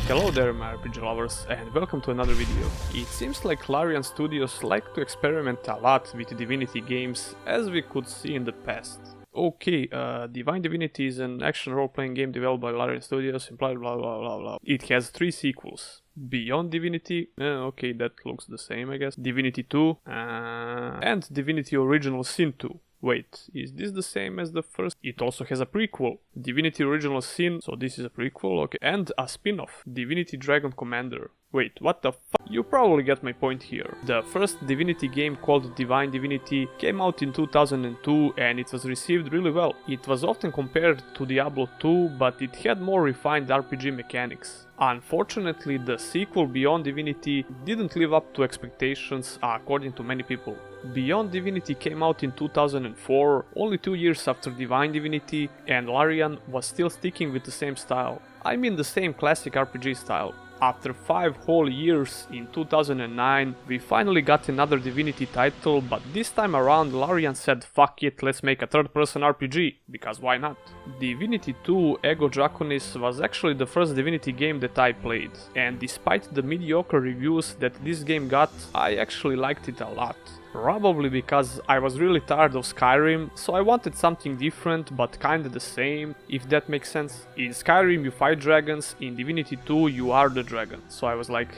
Hello there my RPG lovers and welcome to another video. It seems like Larian Studios like to experiment a lot with Divinity games, as we could see in the past. Okay, Divinity is an action role-playing game developed by Larian Studios, implied blah blah blah blah. It has 3 sequels. Beyond Divinity, okay, that looks the same I guess. Divinity 2, and Divinity Original Sin 2. Wait, is this the same as the first? It also has a prequel, Divinity Original Sin, so this is a prequel, okay, and a spin-off, Divinity Dragon Commander. Wait, what the fuck? You probably get my point here. The first Divinity game called Divine Divinity came out in 2002 and it was received really well. It was often compared to Diablo 2, but it had more refined RPG mechanics. Unfortunately, the sequel Beyond Divinity didn't live up to expectations according to many people. Beyond Divinity came out in 2004, only 2 years after Divine Divinity, and Larian was still sticking with the same style. I mean the same classic RPG style. After 5 whole years, in 2009, we finally got another Divinity title, but this time around Larian said fuck it, let's make a third-person RPG, because why not? Divinity 2 Ego Draconis was actually the first Divinity game that I played, and despite the mediocre reviews that this game got, I actually liked it a lot. Probably because I was really tired of Skyrim, so I wanted something different but kinda the same, if that makes sense. In Skyrim you fight dragons, in Divinity 2 you are the dragon, so I was like,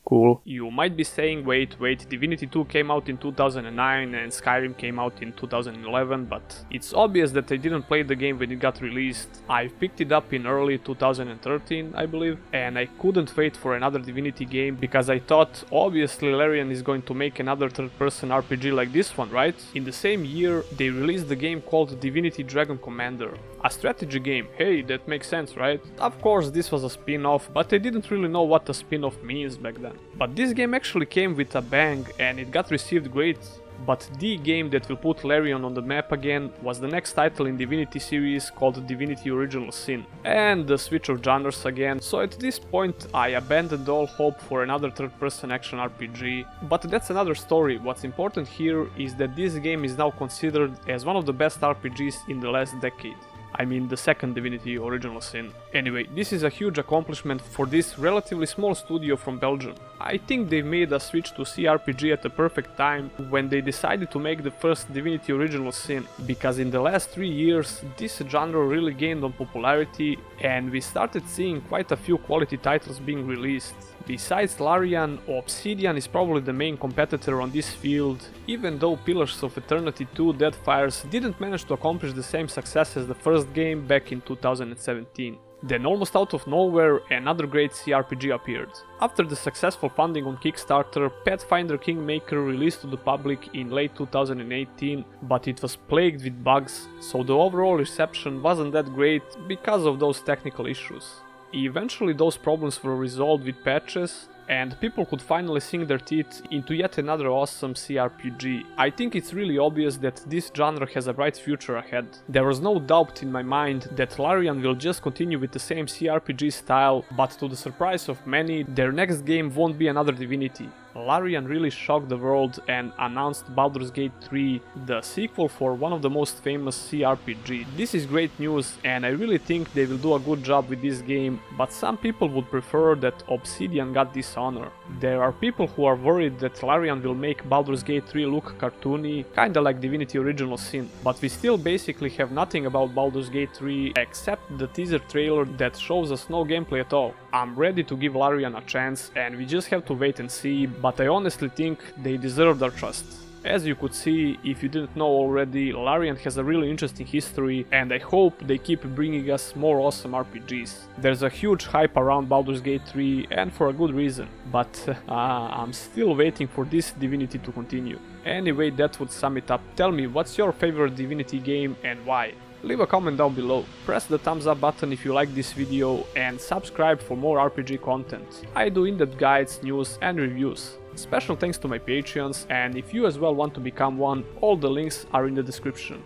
cool. You might be saying, wait, Divinity 2 came out in 2009 and Skyrim came out in 2011, but it's obvious that I didn't play the game when it got released. I picked it up in early 2013, I believe, and I couldn't wait for another Divinity game because I thought obviously Larian is going to make another third-person RPG like this one, right? In the same year, they released the game called Divinity Dragon Commander. A strategy game, hey, that makes sense, right? Of course this was a spin-off, but I didn't really know what a spin-off means back then. But this game actually came with a bang and it got received great. But the game that will put Larian on the map again was the next title in Divinity series called Divinity Original Sin. And the switch of genres again, so at this point I abandoned all hope for another third-person action RPG. But that's another story. What's important here is that this game is now considered as one of the best RPGs in the last decade. I mean the second Divinity Original Sin. Anyway, this is a huge accomplishment for this relatively small studio from Belgium. I think they made a switch to cRPG at the perfect time when they decided to make the first Divinity Original Sin, because in the last 3 years this genre really gained on popularity and we started seeing quite a few quality titles being released. Besides Larian, Obsidian is probably the main competitor on this field, even though Pillars of Eternity 2 Deadfires didn't manage to accomplish the same success as the first game back in 2017. Then almost out of nowhere, another great cRPG appeared. After the successful funding on Kickstarter, Pathfinder Kingmaker released to the public in late 2018, but it was plagued with bugs, so the overall reception wasn't that great because of those technical issues. Eventually those problems were resolved with patches, and people could finally sink their teeth into yet another awesome cRPG. I think it's really obvious that this genre has a bright future ahead. There was no doubt in my mind that Larian will just continue with the same cRPG style, but to the surprise of many, their next game won't be another Divinity. Larian really shocked the world and announced Baldur's Gate 3, the sequel for one of the most famous cRPGs. This is great news and I really think they will do a good job with this game, but some people would prefer that Obsidian got this honor. There are people who are worried that Larian will make Baldur's Gate 3 look cartoony, kinda like Divinity Original Sin, but we still basically have nothing about Baldur's Gate 3 except the teaser trailer that shows us no gameplay at all. I'm ready to give Larian a chance and we just have to wait and see, but I honestly think they deserve our trust. As you could see, if you didn't know already, Larian has a really interesting history and I hope they keep bringing us more awesome RPGs. There's a huge hype around Baldur's Gate 3 and for a good reason, but I'm still waiting for this Divinity to continue. Anyway, that would sum it up. Tell me, what's your favorite Divinity game and why? Leave a comment down below, press the thumbs up button if you like this video and subscribe for more RPG content. I do in-depth guides, news and reviews. Special thanks to my Patreons, and if you as well want to become one, all the links are in the description.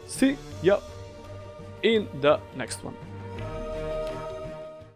See ya in the next one.